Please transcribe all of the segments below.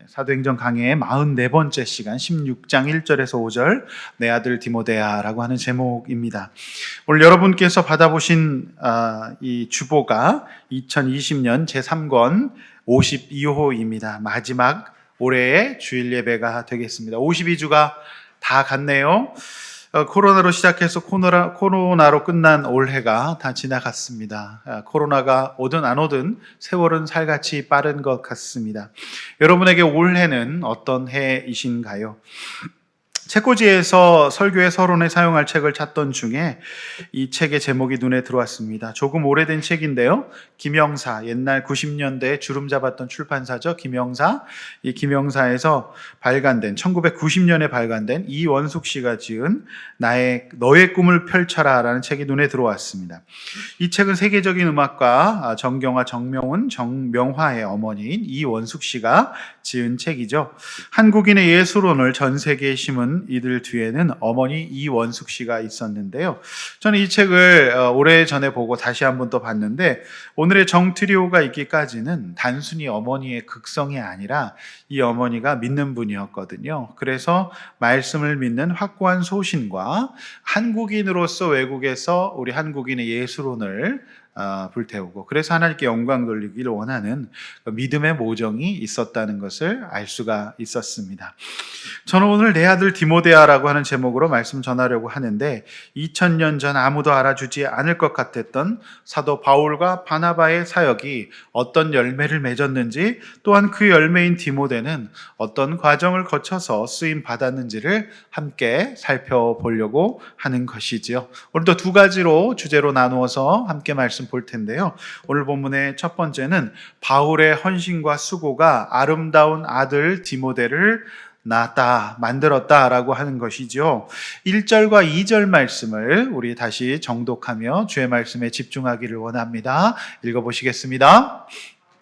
사도행전 강해의 44번째 시간 16장 1절에서 5절 내 아들 디모데야라고 하는 제목입니다. 오늘 여러분께서 받아보신 이 주보가 2020년 제3권 52호입니다. 마지막 올해의 주일 예배가 되겠습니다. 52주가 다 갔네요. 코로나로 시작해서 코로나로 끝난 올해가 다 지나갔습니다. 코로나가 오든 안 오든 세월은 살같이 빠른 것 같습니다. 여러분에게 올해는 어떤 해이신가요? 책꽂이에서 설교의 서론에 사용할 책을 찾던 중에 이 책의 제목이 눈에 들어왔습니다. 조금 오래된 책인데요. 김영사, 옛날 90년대에 주름 잡았던 출판사죠. 김영사. 이 김영사에서 발간된 1990년에 발간된 이원숙 씨가 지은 너의 꿈을 펼쳐라 라는 책이 눈에 들어왔습니다. 이 책은 세계적인 음악가 정경화, 정명화의 어머니인 이원숙 씨가 지은 책이죠. 한국인의 예술론을 전 세계에 심은 이들 뒤에는 어머니 이원숙 씨가 있었는데요. 저는 이 책을 오래전에 보고 다시 한번 또 봤는데 오늘의 정트리오가 있기까지는 단순히 어머니의 극성이 아니라 이 어머니가 믿는 분이었거든요. 그래서 말씀을 믿는 확고한 소신과 한국인으로서 외국에서 우리 한국인의 예술론을 불태우고 그래서 하나님께 영광 돌리기를 원하는 믿음의 모정이 있었다는 것을 알 수가 있었습니다. 저는 오늘 내 아들 디모데야라고 하는 제목으로 말씀 전하려고 하는데 2000년 전 아무도 알아주지 않을 것 같았던 사도 바울과 바나바의 사역이 어떤 열매를 맺었는지 또한 그 열매인 디모데는 어떤 과정을 거쳐서 쓰임 받았는지를 함께 살펴보려고 하는 것이지요. 오늘도 두 가지로 주제로 나누어서 함께 말씀 볼 텐데요. 오늘 본문의 첫 번째는 바울의 헌신과 수고가 아름다운 아들 디모데를 만들었다라고 하는 것이죠. 1절과 2절 말씀을 우리 다시 정독하며 주의 말씀에 집중하기를 원합니다. 읽어보시겠습니다.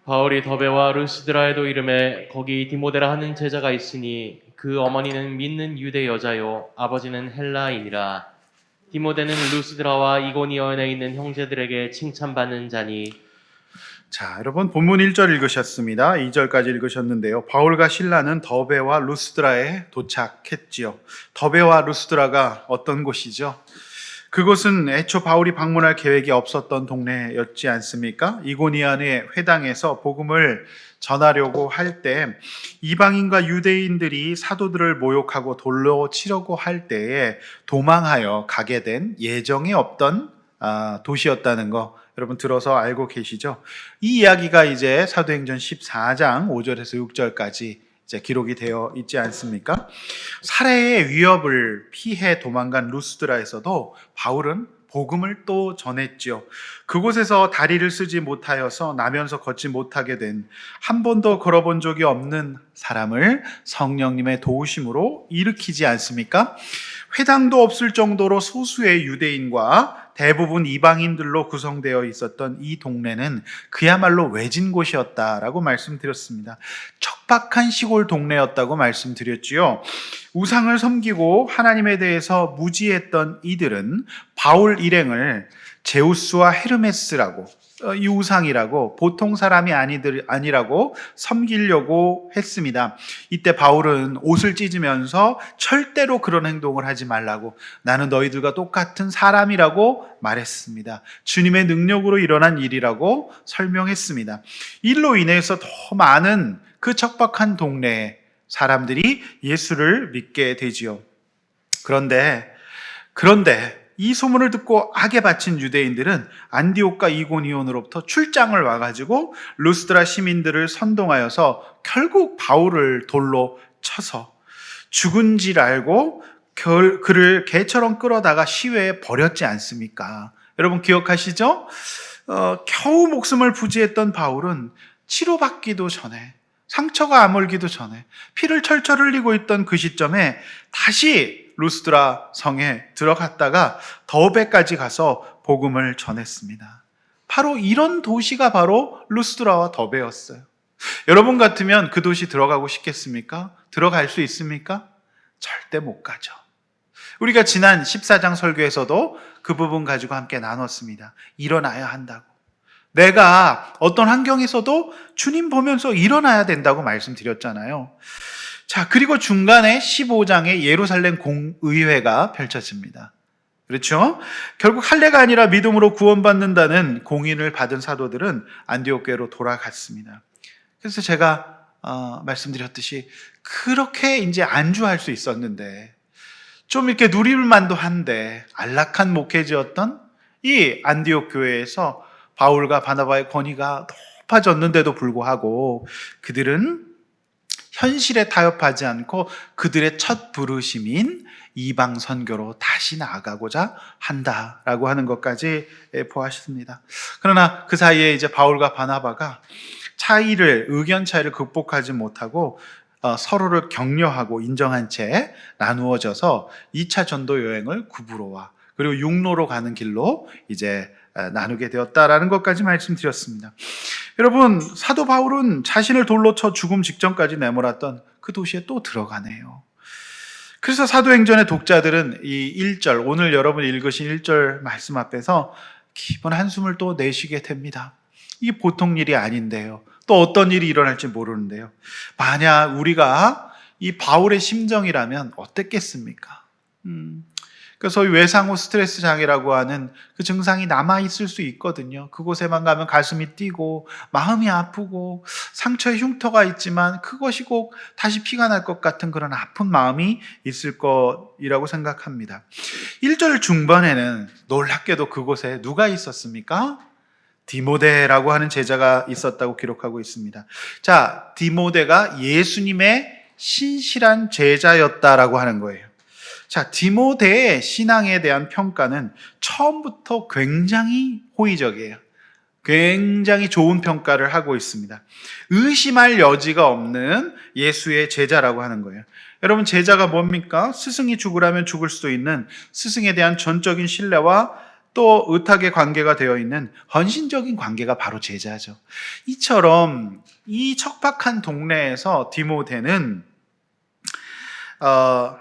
바울이 더베와 루스드라에도 이름에 거기 디모데라 하는 제자가 있으니 그 어머니는 믿는 유대 여자요 아버지는 헬라인이라. 디모데는 루스드라와 이고니온에 있는 형제들에게 칭찬받는 자니. 자, 여러분 본문 1절 읽으셨습니다. 2절까지 읽으셨는데요. 바울과 실라는 더베와 루스드라에 도착했지요. 더베와 루스드라가 어떤 곳이죠? 그곳은 애초 바울이 방문할 계획이 없었던 동네였지 않습니까? 이고니온의 회당에서 복음을 전하려고 할 때 이방인과 유대인들이 사도들을 모욕하고 돌로 치려고 할 때에 도망하여 가게 된 예정에 없던 도시였다는 거 여러분 들어서 알고 계시죠? 이 이야기가 이제 사도행전 14장 5절에서 6절까지 이제 기록이 되어 있지 않습니까? 살해의 위협을 피해 도망간 루스드라에서도 바울은 복음을 또 전했지요. 그곳에서 다리를 쓰지 못하여서 나면서 걷지 못하게 된 한 번도 걸어본 적이 없는 사람을 성령님의 도우심으로 일으키지 않습니까? 회당도 없을 정도로 소수의 유대인과 대부분 이방인들로 구성되어 있었던 이 동네는 그야말로 외진 곳이었다라고 말씀드렸습니다. 척박한 시골 동네였다고 말씀드렸지요. 우상을 섬기고 하나님에 대해서 무지했던 이들은 바울 일행을 제우스와 헤르메스라고 이 우상이라고 보통 사람이 아니라고 섬기려고 했습니다. 이때 바울은 옷을 찢으면서 절대로 그런 행동을 하지 말라고 나는 너희들과 똑같은 사람이라고 말했습니다. 주님의 능력으로 일어난 일이라고 설명했습니다. 일로 인해서 더 많은 그 척박한 동네에 사람들이 예수를 믿게 되지요. 그런데 이 소문을 듣고 악에 바친 유대인들은 안디옥과 이고니온으로부터 출장을 와가지고 루스드라 시민들을 선동하여서 결국 바울을 돌로 쳐서 죽은 줄 알고 그를 개처럼 끌어다가 시외에 버렸지 않습니까? 여러분 기억하시죠? 겨우 목숨을 부지했던 바울은 치료받기도 전에 상처가 아물기도 전에 피를 철철 흘리고 있던 그 시점에 다시 루스드라 성에 들어갔다가 더베까지 가서 복음을 전했습니다. 바로 이런 도시가 바로 루스드라와 더베였어요. 여러분 같으면 그 도시 들어가고 싶겠습니까? 들어갈 수 있습니까? 절대 못 가죠. 우리가 지난 14장 설교에서도 그 부분 가지고 함께 나눴습니다. 일어나야 한다고. 내가 어떤 환경에서도 주님 보면서 일어나야 된다고 말씀드렸잖아요. 자, 그리고 중간에 15장에 예루살렘 공의회가 펼쳐집니다. 그렇죠? 결국 할례가 아니라 믿음으로 구원받는다는 공인을 받은 사도들은 안디옥 교회로 돌아갔습니다. 그래서 제가 말씀드렸듯이 그렇게 이제 안주할 수 있었는데 좀 이렇게 누릴만도 한데 안락한 목회지였던 이 안디옥 교회에서 바울과 바나바의 권위가 높아졌는데도 불구하고 그들은 현실에 타협하지 않고 그들의 첫 부르심인 이방 선교로 다시 나아가고자 한다라고 하는 것까지 보았습니다. 그러나 그 사이에 이제 바울과 바나바가 의견 차이를 극복하지 못하고 서로를 격려하고 인정한 채 나누어져서 2차 전도 여행을 구브로와 그리고 육로로 가는 길로 이제 나누게 되었다라는 것까지 말씀드렸습니다. 여러분, 사도 바울은 자신을 돌로 쳐 죽음 직전까지 내몰았던 그 도시에 또 들어가네요. 그래서 사도행전의 독자들은 이 1절, 오늘 여러분 읽으신 1절 말씀 앞에서 깊은 한숨을 또 내쉬게 됩니다. 이게 보통 일이 아닌데요. 또 어떤 일이 일어날지 모르는데요. 만약 우리가 이 바울의 심정이라면 어땠겠습니까? 그래서 소위 외상후 스트레스 장애라고 하는 그 증상이 남아있을 수 있거든요. 그곳에만 가면 가슴이 뛰고 마음이 아프고 상처에 흉터가 있지만 그것이 꼭 다시 피가 날 것 같은 그런 아픈 마음이 있을 것이라고 생각합니다. 1절 중반에는 놀랍게도 그곳에 누가 있었습니까? 디모데라고 하는 제자가 있었다고 기록하고 있습니다. 자, 디모데가 예수님의 신실한 제자였다라고 하는 거예요. 자, 디모데의 신앙에 대한 평가는 처음부터 굉장히 호의적이에요. 굉장히 좋은 평가를 하고 있습니다. 의심할 여지가 없는 예수의 제자라고 하는 거예요. 여러분, 제자가 뭡니까? 스승이 죽으라면 죽을 수도 있는 스승에 대한 전적인 신뢰와 또 의탁의 관계가 되어 있는 헌신적인 관계가 바로 제자죠. 이처럼 이 척박한 동네에서 디모데는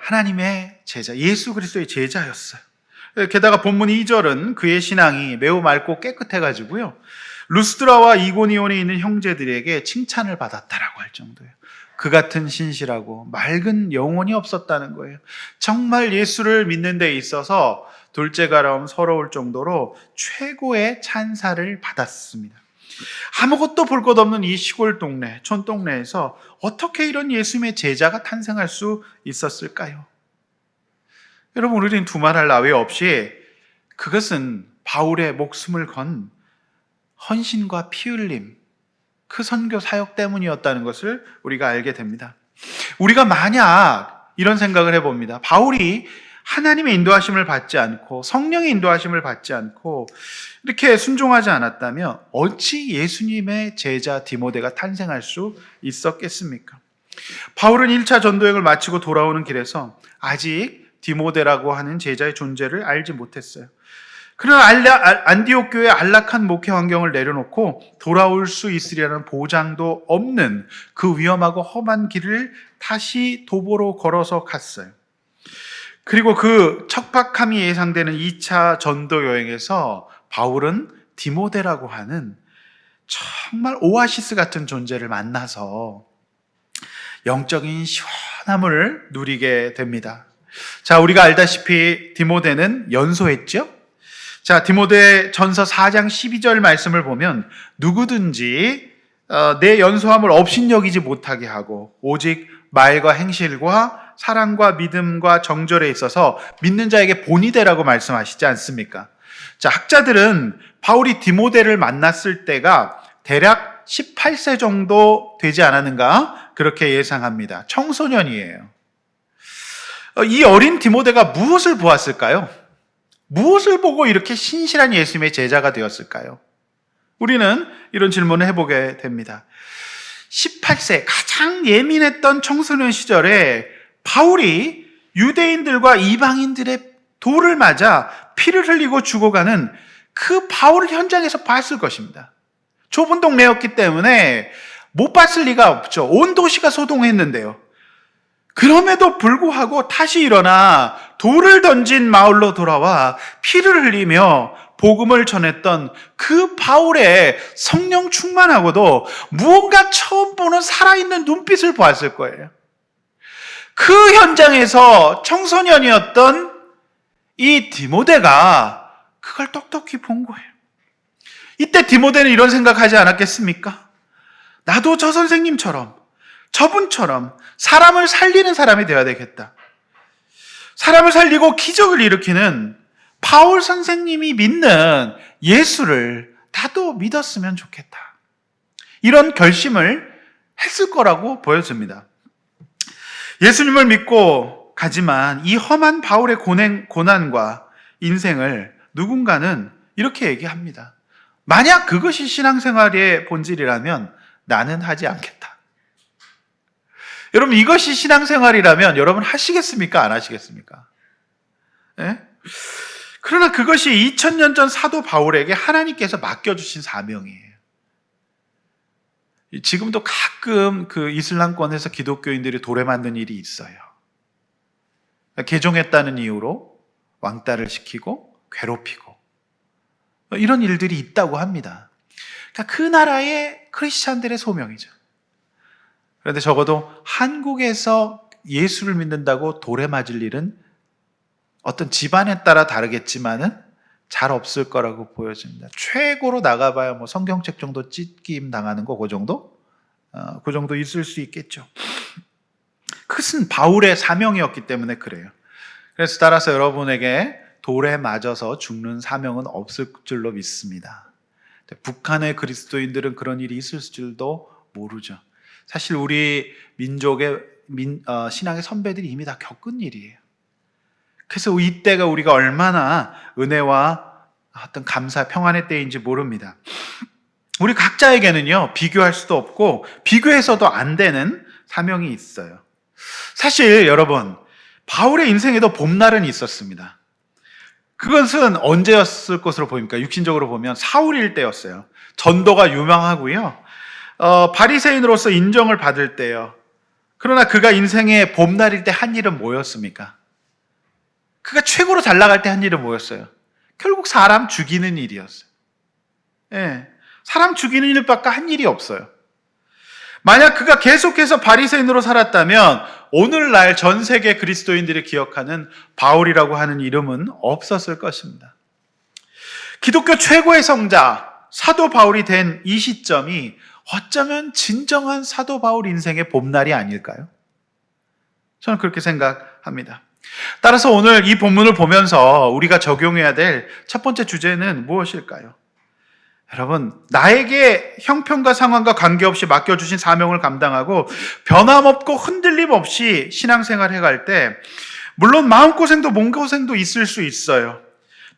하나님의 제자, 예수 그리스도의 제자였어요. 게다가 본문 2절은 그의 신앙이 매우 맑고 깨끗해가지고요, 루스드라와 이고니온에 있는 형제들에게 칭찬을 받았다라고 할 정도예요. 그 같은 신실하고 맑은 영혼이 없었다는 거예요. 정말 예수를 믿는 데 있어서 둘째가라움 서러울 정도로 최고의 찬사를 받았습니다. 아무것도 볼 것 없는 이 시골 동네, 촌동네에서 어떻게 이런 예수님의 제자가 탄생할 수 있었을까요? 여러분, 우리는 두말할 나위 없이 그것은 바울의 목숨을 건 헌신과 피 흘림, 그 선교 사역 때문이었다는 것을 우리가 알게 됩니다. 우리가 만약 이런 생각을 해봅니다. 바울이 하나님의 인도하심을 받지 않고 성령의 인도하심을 받지 않고 이렇게 순종하지 않았다면 어찌 예수님의 제자 디모데가 탄생할 수 있었겠습니까? 바울은 1차 전도여행을 마치고 돌아오는 길에서 아직 디모데라고 하는 제자의 존재를 알지 못했어요. 그러나 안디옥 교회의 안락한 목회 환경을 내려놓고 돌아올 수 있으리라는 보장도 없는 그 위험하고 험한 길을 다시 도보로 걸어서 갔어요. 그리고 그 척박함이 예상되는 2차 전도 여행에서 바울은 디모데라고 하는 정말 오아시스 같은 존재를 만나서 영적인 시원함을 누리게 됩니다. 자, 우리가 알다시피 디모데는 연소했죠? 자, 디모데 전서 4장 12절 말씀을 보면 누구든지 내 연소함을 업신여기지 못하게 하고 오직 말과 행실과 사랑과 믿음과 정절에 있어서 믿는 자에게 본이 되라고 말씀하시지 않습니까? 자, 학자들은 바울이 디모데를 만났을 때가 대략 18세 정도 되지 않았는가 그렇게 예상합니다. 청소년이에요. 이 어린 디모데가 무엇을 보았을까요? 무엇을 보고 이렇게 신실한 예수님의 제자가 되었을까요? 우리는 이런 질문을 해보게 됩니다. 18세 가장 예민했던 청소년 시절에 바울이 유대인들과 이방인들의 돌을 맞아 피를 흘리고 죽어가는 그 바울을 현장에서 봤을 것입니다. 좁은 동네였기 때문에 못 봤을 리가 없죠. 온 도시가 소동했는데요. 그럼에도 불구하고 다시 일어나 돌을 던진 마을로 돌아와 피를 흘리며 복음을 전했던 그 바울의 성령 충만하고도 무언가 처음 보는 살아있는 눈빛을 보았을 거예요. 그 현장에서 청소년이었던 이 디모데가 그걸 똑똑히 본 거예요. 이때 디모데는 이런 생각하지 않았겠습니까? 나도 저 선생님처럼, 저분처럼 사람을 살리는 사람이 되어야 되겠다. 사람을 살리고 기적을 일으키는 바울 선생님이 믿는 예수를 나도 믿었으면 좋겠다. 이런 결심을 했을 거라고 보여집니다. 예수님을 믿고 가지만 이 험한 바울의 고난과 인생을 누군가는 이렇게 얘기합니다. 만약 그것이 신앙생활의 본질이라면 나는 하지 않겠다. 여러분, 이것이 신앙생활이라면 여러분 하시겠습니까? 안 하시겠습니까? 네? 그러나 그것이 2000년 전 사도 바울에게 하나님께서 맡겨주신 사명이에요. 지금도 가끔 그 이슬람권에서 기독교인들이 돌에 맞는 일이 있어요. 개종했다는 이유로 왕따를 시키고 괴롭히고 이런 일들이 있다고 합니다. 그러니까 그 나라의 크리스찬들의 소명이죠. 그런데 적어도 한국에서 예수를 믿는다고 돌에 맞을 일은 어떤 집안에 따라 다르겠지만은 잘 없을 거라고 보여집니다. 최고로 나가봐야 뭐 성경책 정도 찢김 당하는 거 그 정도? 그 정도 있을 수 있겠죠. 그것은 바울의 사명이었기 때문에 그래요. 그래서 따라서 여러분에게 돌에 맞아서 죽는 사명은 없을 줄로 믿습니다. 북한의 그리스도인들은 그런 일이 있을 줄도 모르죠. 사실 우리 민족의 신앙의 선배들이 이미 다 겪은 일이에요. 그래서 이때가 우리가 얼마나 은혜와 어떤 감사, 평안의 때인지 모릅니다. 우리 각자에게는요, 비교할 수도 없고 비교해서도 안 되는 사명이 있어요. 사실 여러분, 바울의 인생에도 봄날은 있었습니다. 그것은 언제였을 것으로 보입니까? 육신적으로 보면 사울일 때였어요. 전도가 유명하고요. 바리새인으로서 인정을 받을 때요. 그러나 그가 인생의 봄날일 때 한 일은 뭐였습니까? 그가 최고로 잘 나갈 때 한 일은 뭐였어요? 결국 사람 죽이는 일이었어요. 예, 사람 죽이는 일밖에 한 일이 없어요. 만약 그가 계속해서 바리새인으로 살았다면 오늘날 전 세계 그리스도인들이 기억하는 바울이라고 하는 이름은 없었을 것입니다. 기독교 최고의 성자 사도 바울이 된 이 시점이 어쩌면 진정한 사도 바울 인생의 봄날이 아닐까요? 저는 그렇게 생각합니다. 따라서 오늘 이 본문을 보면서 우리가 적용해야 될 첫 번째 주제는 무엇일까요? 여러분, 나에게 형편과 상황과 관계없이 맡겨주신 사명을 감당하고 변함없고 흔들림 없이 신앙생활 해갈 때 물론 마음고생도 몸고생도 있을 수 있어요.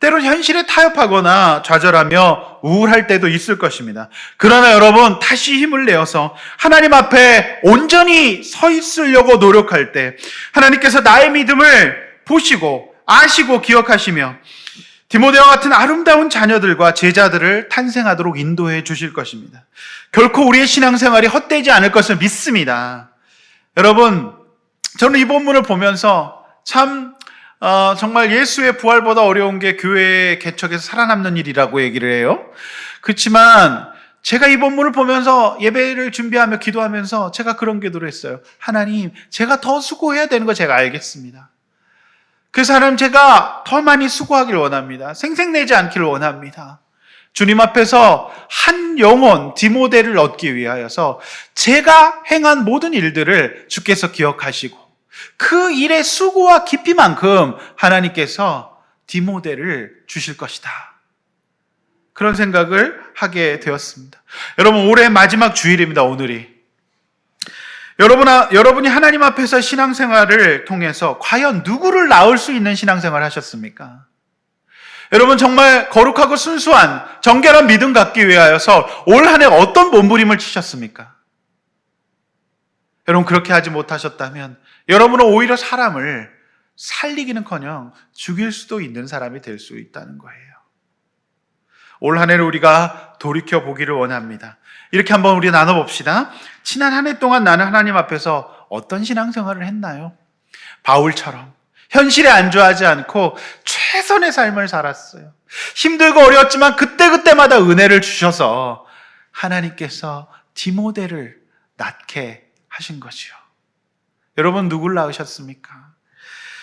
때론 현실에 타협하거나 좌절하며 우울할 때도 있을 것입니다. 그러나 여러분, 다시 힘을 내어서 하나님 앞에 온전히 서 있으려고 노력할 때 하나님께서 나의 믿음을 보시고 아시고 기억하시며 디모데와 같은 아름다운 자녀들과 제자들을 탄생하도록 인도해 주실 것입니다. 결코 우리의 신앙생활이 헛되지 않을 것을 믿습니다. 여러분, 저는 이 본문을 보면서 참 정말 예수의 부활보다 어려운 게 교회의 개척에서 살아남는 일이라고 얘기를 해요. 그렇지만 제가 이 본문을 보면서 예배를 준비하며 기도하면서 제가 그런 기도를 했어요. 하나님, 제가 더 수고해야 되는 거 제가 알겠습니다. 그래서 하나님, 제가 더 많이 수고하길 원합니다. 생색내지 않기를 원합니다. 주님 앞에서 한 영혼 디모데를 얻기 위하여서 제가 행한 모든 일들을 주께서 기억하시고 그 일의 수고와 깊이만큼 하나님께서 디모데를 주실 것이다. 그런 생각을 하게 되었습니다. 여러분, 올해 마지막 주일입니다. 오늘이. 여러분이 하나님 앞에서 신앙생활을 통해서 과연 누구를 낳을 수 있는 신앙생활을 하셨습니까? 여러분, 정말 거룩하고 순수한 정결한 믿음 갖기 위하여서 올 한 해 어떤 몸부림을 치셨습니까? 여러분, 그렇게 하지 못하셨다면 여러분은 오히려 사람을 살리기는커녕 죽일 수도 있는 사람이 될 수 있다는 거예요. 올 한 해를 우리가 돌이켜보기를 원합니다. 이렇게 한번 우리 나눠봅시다. 지난 한 해 동안 나는 하나님 앞에서 어떤 신앙생활을 했나요? 바울처럼 현실에 안주하지 않고 최선의 삶을 살았어요. 힘들고 어려웠지만 그때그때마다 은혜를 주셔서 하나님께서 디모데를 낳게 하신 거지요. 여러분, 누굴 낳으셨습니까?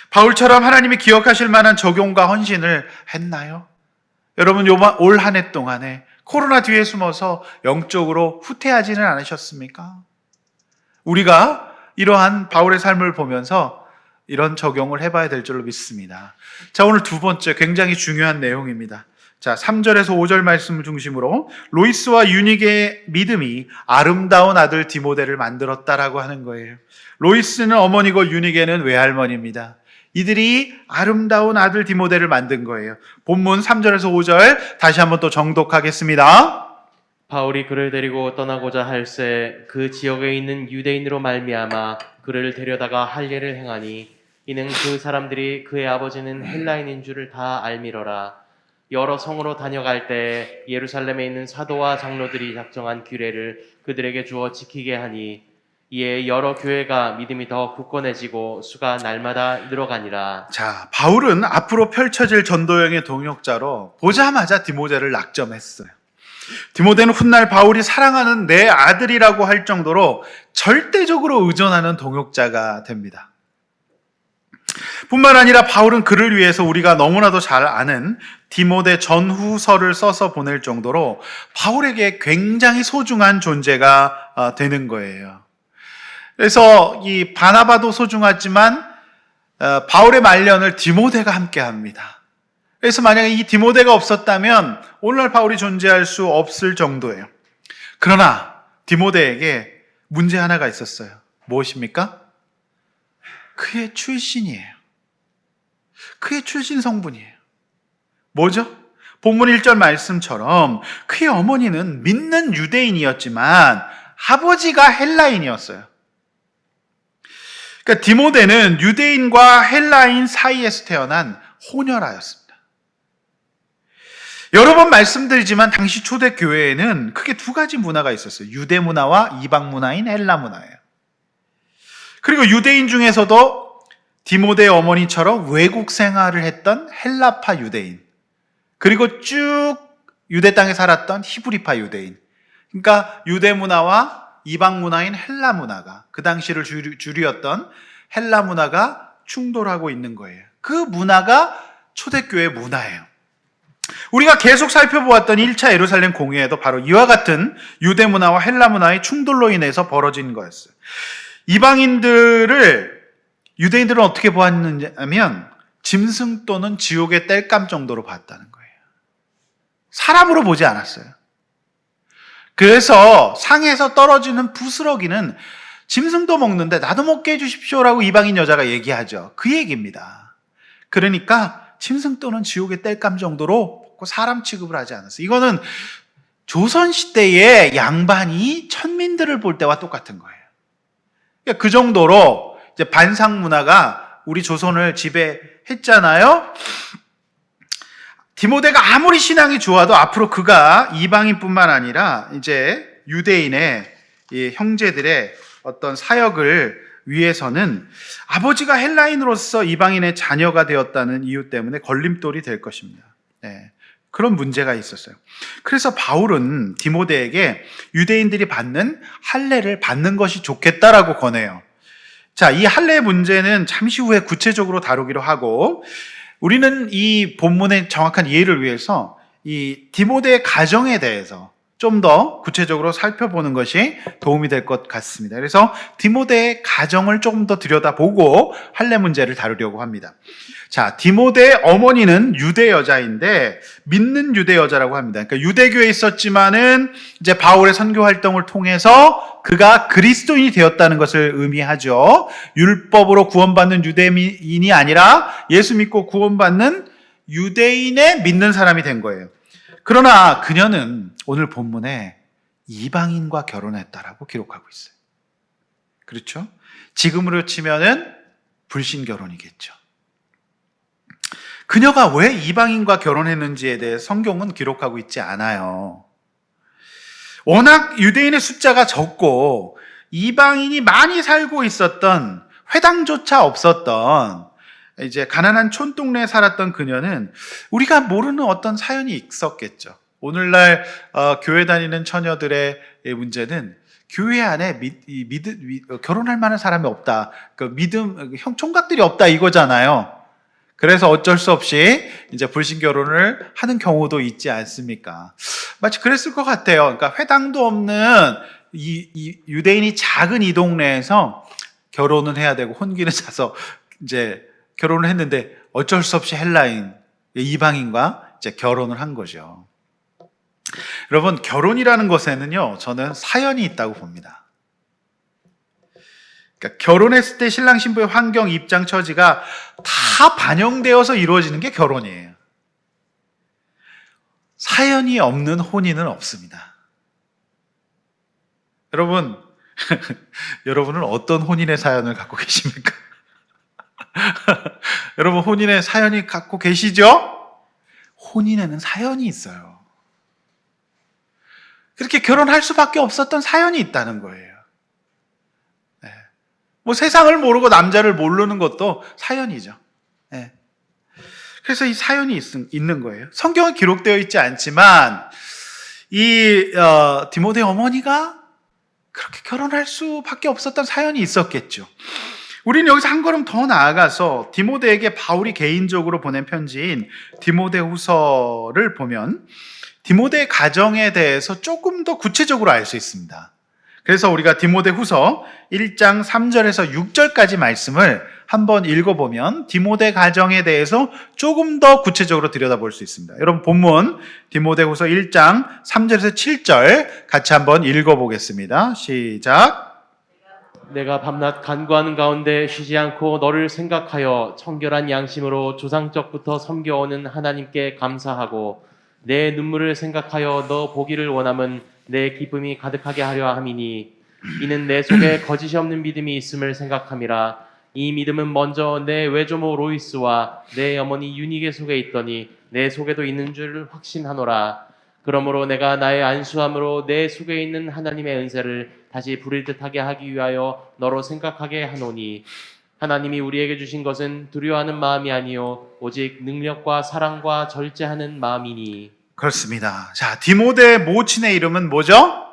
바울처럼 하나님이 기억하실 만한 적용과 헌신을 했나요? 여러분, 올 한 해 동안에 코로나 뒤에 숨어서 영적으로 후퇴하지는 않으셨습니까? 우리가 이러한 바울의 삶을 보면서 이런 적용을 해봐야 될 줄로 믿습니다. 자, 오늘 두 번째 굉장히 중요한 내용입니다. 자, 3절에서 5절 말씀을 중심으로 로이스와 유니게의 믿음이 아름다운 아들 디모데를 만들었다라고 하는 거예요. 로이스는 어머니고 유니게는 외할머니입니다. 이들이 아름다운 아들 디모데를 만든 거예요. 본문 3절에서 5절 다시 한번 또 정독하겠습니다. 바울이 그를 데리고 떠나고자 할새 그 지역에 있는 유대인으로 말미암아 그를 데려다가 할례를 행하니 이는 그 사람들이 그의 아버지는 헬라인인 줄을 다 알미러라. 여러 성으로 다녀갈 때 예루살렘에 있는 사도와 장로들이 작정한 규례를 그들에게 주어 지키게 하니 이에 여러 교회가 믿음이 더 굳건해지고 수가 날마다 늘어가니라. 자, 바울은 앞으로 펼쳐질 전도여행의 동역자로 보자마자 디모데를 낙점했어요. 디모데는 훗날 바울이 사랑하는 내 아들이라고 할 정도로 절대적으로 의존하는 동역자가 됩니다. 뿐만 아니라 바울은 그를 위해서 우리가 너무나도 잘 아는 디모데 전후서를 써서 보낼 정도로 바울에게 굉장히 소중한 존재가 되는 거예요. 그래서 이 바나바도 소중하지만 바울의 말년을 디모데가 함께합니다. 그래서 만약에 이 디모데가 없었다면 오늘날 바울이 존재할 수 없을 정도예요. 그러나 디모데에게 문제 하나가 있었어요. 무엇입니까? 그의 출신이에요. 그의 출신 성분이에요. 뭐죠? 본문 1절 말씀처럼 그의 어머니는 믿는 유대인이었지만 아버지가 헬라인이었어요. 그러니까 디모데는 유대인과 헬라인 사이에서 태어난 혼혈아였습니다. 여러 번 말씀드리지만 당시 초대교회에는 크게 두 가지 문화가 있었어요. 유대 문화와 이방 문화인 헬라 문화예요. 그리고 유대인 중에서도 디모데의 어머니처럼 외국 생활을 했던 헬라파 유대인, 그리고 쭉 유대 땅에 살았던 히브리파 유대인. 그러니까 유대 문화와 이방 문화인 헬라 문화가, 그 당시를 주류였던 헬라 문화가 충돌하고 있는 거예요. 그 문화가 초대교회 문화예요. 우리가 계속 살펴보았던 1차 예루살렘 공회에도 바로 이와 같은 유대 문화와 헬라 문화의 충돌로 인해서 벌어진 거였어요. 이방인들을 유대인들은 어떻게 보았느냐면 짐승 또는 지옥의 땔감 정도로 봤다는 거예요. 사람으로 보지 않았어요. 그래서 상에서 떨어지는 부스러기는 짐승도 먹는데 나도 먹게 해주십시오라고 이방인 여자가 얘기하죠. 그 얘기입니다. 그러니까 짐승 또는 지옥의 땔감 정도로 사람 취급을 하지 않았어요. 이거는 조선시대의 양반이 천민들을 볼 때와 똑같은 거예요. 그러니까 그 정도로 이제 반상 문화가 우리 조선을 지배했잖아요. 디모데가 아무리 신앙이 좋아도 앞으로 그가 이방인뿐만 아니라 이제 유대인의 이 형제들의 어떤 사역을 위해서는 아버지가 헬라인으로서 이방인의 자녀가 되었다는 이유 때문에 걸림돌이 될 것입니다. 네, 그런 문제가 있었어요. 그래서 바울은 디모데에게 유대인들이 받는 할례를 받는 것이 좋겠다라고 권해요. 자, 이 할례의 문제는 잠시 후에 구체적으로 다루기로 하고, 우리는 이 본문의 정확한 이해를 위해서 이 디모데의 가정에 대해서 좀 더 구체적으로 살펴보는 것이 도움이 될 것 같습니다. 그래서 디모데의 가정을 조금 더 들여다보고 할례 문제를 다루려고 합니다. 자, 디모데의 어머니는 유대 여자인데 믿는 유대 여자라고 합니다. 그러니까 유대교에 있었지만은 이제 바울의 선교 활동을 통해서 그가 그리스도인이 되었다는 것을 의미하죠. 율법으로 구원받는 유대인이 아니라 예수 믿고 구원받는 유대인의 믿는 사람이 된 거예요. 그러나 그녀는 오늘 본문에 이방인과 결혼했다라고 기록하고 있어요. 그렇죠? 지금으로 치면은 불신 결혼이겠죠. 그녀가 왜 이방인과 결혼했는지에 대해 성경은 기록하고 있지 않아요. 워낙 유대인의 숫자가 적고 이방인이 많이 살고 있었던, 회당조차 없었던 이제 가난한 촌동네에 살았던 그녀는 우리가 모르는 어떤 사연이 있었겠죠. 오늘날 교회 다니는 처녀들의 문제는 교회 안에 결혼할 만한 사람이 없다. 그 총각들이 없다 이거잖아요. 그래서 어쩔 수 없이 이제 불신 결혼을 하는 경우도 있지 않습니까? 마치 그랬을 것 같아요. 그러니까 회당도 없는 이 유대인이 작은 이 동네에서 결혼은 해야 되고 혼기는 사서 이제 결혼을 했는데 어쩔 수 없이 헬라인 이방인과 이제 결혼을 한 거죠. 여러분, 결혼이라는 것에는요, 저는 사연이 있다고 봅니다. 그러니까 결혼했을 때 신랑 신부의 환경, 입장, 처지가 다 반영되어서 이루어지는 게 결혼이에요. 사연이 없는 혼인은 없습니다. 여러분, 여러분은 어떤 혼인의 사연을 갖고 계십니까? 여러분, 혼인의 사연이 갖고 계시죠? 혼인에는 사연이 있어요. 그렇게 결혼할 수밖에 없었던 사연이 있다는 거예요. 네. 뭐 세상을 모르고 남자를 모르는 것도 사연이죠. 네. 그래서 이 사연이 있는 거예요. 성경은 기록되어 있지 않지만 이 디모데 어머니가 그렇게 결혼할 수밖에 없었던 사연이 있었겠죠. 우리는 여기서 한 걸음 더 나아가서 디모데에게 바울이 개인적으로 보낸 편지인 디모데후서를 보면 디모데의 가정에 대해서 조금 더 구체적으로 알 수 있습니다. 그래서 우리가 디모데후서 1장 3절에서 6절까지 말씀을 한번 읽어보면 디모데 가정에 대해서 조금 더 구체적으로 들여다볼 수 있습니다. 여러분, 본문 디모데후서 1장 3절에서 7절 같이 한번 읽어보겠습니다. 시작. 내가 밤낮 간구하는 가운데 쉬지 않고 너를 생각하여 청결한 양심으로 조상적부터 섬겨오는 하나님께 감사하고 내 눈물을 생각하여 너 보기를 원함은 내 기쁨이 가득하게 하려 함이니 이는 내 속에 거짓이 없는 믿음이 있음을 생각함이라. 이 믿음은 먼저 내 외조모 로이스와 내 어머니 유니게 속에 있더니 내 속에도 있는 줄 확신하노라. 그러므로 내가 나의 안수함으로 내 속에 있는 하나님의 은혜를 다시 부릴 듯하게 하기 위하여 너로 생각하게 하노니 하나님이 우리에게 주신 것은 두려워하는 마음이 아니요 오직 능력과 사랑과 절제하는 마음이니. 그렇습니다. 자, 디모데 모친의 이름은 뭐죠?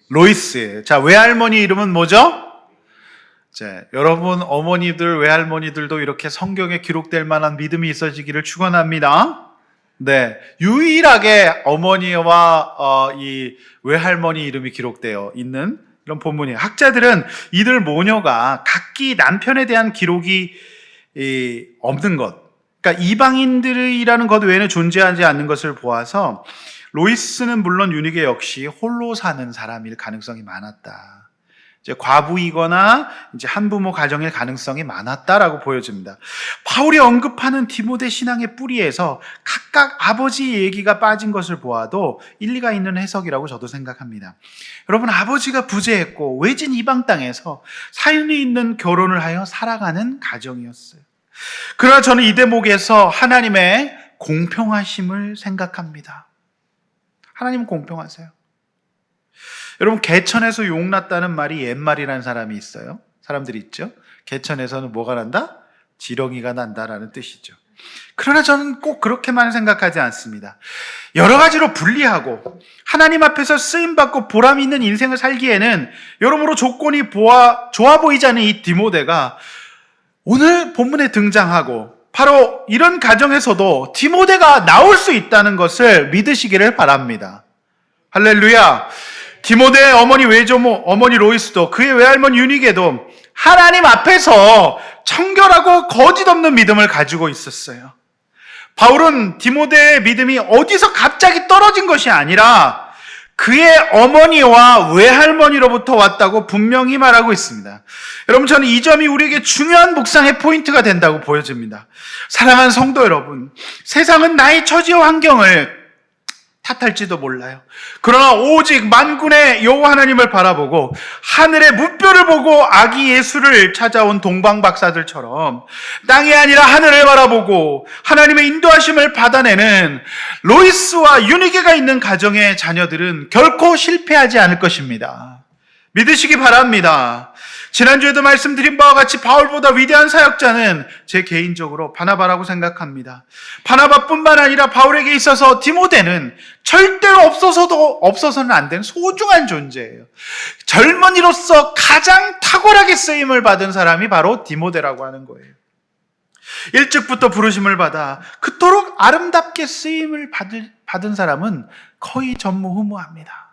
로이스. 자, 외할머니 이름은 뭐죠? 자, 여러분 어머니들, 외할머니들도 이렇게 성경에 기록될 만한 믿음이 있어지기를 축원합니다. 네, 유일하게 어머니와 이 외할머니 이름이 기록되어 있는 이런 본문이에요. 학자들은 이들 모녀가 각기 남편에 대한 기록이 없는 것, 그러니까 이방인들이라는 것 외에는 존재하지 않는 것을 보아서 로이스는 물론 유니게 역시 홀로 사는 사람일 가능성이 많았다. 이제 과부이거나 이제 한부모 가정일 가능성이 많았다라고 보여집니다. 바울이 언급하는 디모데 신앙의 뿌리에서 각각 아버지 얘기가 빠진 것을 보아도 일리가 있는 해석이라고 저도 생각합니다. 여러분, 아버지가 부재했고 외진 이방 땅에서 사연이 있는 결혼을 하여 살아가는 가정이었어요. 그러나 저는 이 대목에서 하나님의 공평하심을 생각합니다. 하나님은 공평하세요. 여러분, 개천에서 용났다는 말이 옛말이라는 사람이 있어요. 사람들이 있죠. 개천에서는 뭐가 난다? 지렁이가 난다라는 뜻이죠. 그러나 저는 꼭 그렇게만 생각하지 않습니다. 여러 가지로 불리하고 하나님 앞에서 쓰임받고 보람 있는 인생을 살기에는 여러모로 조건이 좋아 보이지 않은 이 디모데가 오늘 본문에 등장하고 바로 이런 가정에서도 디모데가 나올 수 있다는 것을 믿으시기를 바랍니다. 할렐루야. 디모데의 어머니 외조모, 어머니 로이스도 그의 외할머니 유니게도 하나님 앞에서 청결하고 거짓 없는 믿음을 가지고 있었어요. 바울은 디모데의 믿음이 어디서 갑자기 떨어진 것이 아니라 그의 어머니와 외할머니로부터 왔다고 분명히 말하고 있습니다. 여러분, 저는 이 점이 우리에게 중요한 묵상의 포인트가 된다고 보여집니다. 사랑하는 성도 여러분, 세상은 나의 처지와 환경을 탓할지도 몰라요. 그러나 오직 만군의 여호와 하나님을 바라보고 하늘의 무뼈를 보고 아기 예수를 찾아온 동방 박사들처럼 땅이 아니라 하늘을 바라보고 하나님의 인도하심을 받아내는 로이스와 유니게가 있는 가정의 자녀들은 결코 실패하지 않을 것입니다. 믿으시기 바랍니다. 지난주에도 말씀드린 바와 같이 바울보다 위대한 사역자는 제 개인적으로 바나바라고 생각합니다. 바나바뿐만 아니라 바울에게 있어서 디모데는 절대로 없어서는 안 되는 소중한 존재예요. 젊은이로서 가장 탁월하게 쓰임을 받은 사람이 바로 디모데라고 하는 거예요. 일찍부터 부르심을 받아 그토록 아름답게 쓰임을 받은 사람은 거의 전무후무합니다.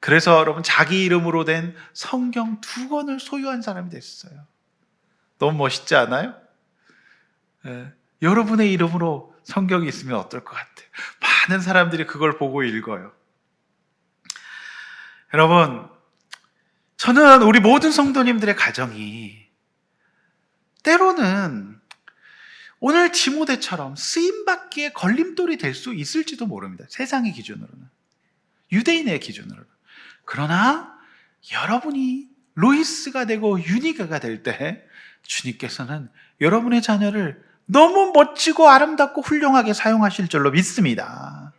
그래서 여러분 자기 이름으로 된 성경 2권을 소유한 사람이 됐어요. 너무 멋있지 않아요? 여러분의 이름으로 성경이 있으면 어떨 것 같아요? 많은 사람들이 그걸 보고 읽어요. 여러분, 저는 우리 모든 성도님들의 가정이 때로는 오늘 디모데처럼 쓰임받기에 걸림돌이 될 수 있을지도 모릅니다. 세상의 기준으로는, 유대인의 기준으로는. 그러나 여러분이 로이스가 되고 유니가가 될 때 주님께서는 여러분의 자녀를 너무 멋지고 아름답고 훌륭하게 사용하실 줄로 믿습니다.